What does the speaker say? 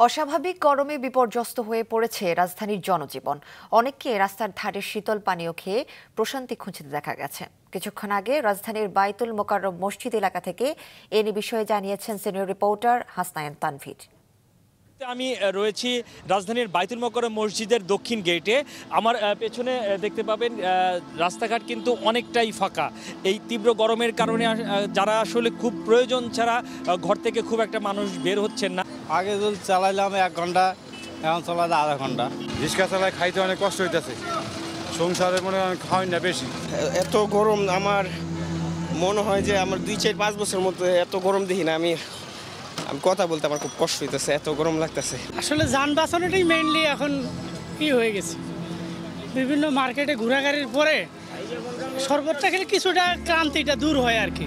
অস্বাভাবিক গরমে বিপর্যস্ত হয়ে পড়েছে রাজধানীর জনজীবন। অনেককে রাস্তার ধারে শীতল পানীয় খেয়ে প্রশান্তি খুঁজতে দেখা গেছে। কিছুক্ষণ আগে রাজধানীর বাইতুল মোকাররম মসজিদ এলাকা থেকে এ বিষয়ে জানিয়েছেন সিনিয়র রিপোর্টার হাসনাইন তানভীর। আমি রয়েছি রাজধানীর বাইতুল মোকাররম মসজিদের দক্ষিণ গেটে। আমার পেছনে দেখতে পাবেন রাস্তাঘাট কিন্তু অনেকটাই ফাঁকা। এই তীব্র গরমের কারণে যারা আসলে খুব প্রয়োজন ছাড়া ঘর থেকে খুব একটা মানুষ বের হচ্ছেন না। আগে যদি চালাইলাম 1 ঘন্টা, এখন চালাইলে আধা ঘন্টা। রিক্সা চালায় খাইতে অনেক কষ্ট হইতেছে, সংসারে মনে হয় খাওয়াই না বেশি। এত গরম আমার মনে হয় যে আমার 2-4-5 বছর মতো এত গরম দেখি না। আমি কথা বলতে আমার খুব কষ্ট হইতেছে, এত গরম লাগতেছে। আসলে যান বাঁচানোটাই মেইনলি এখন কি হয়ে গেছে। বিভিন্ন মার্কেটে ঘোরাঘুরির পরে শরবতটা খেলে কিছুটা ক্লান্তিটা দূর হয় আর কি।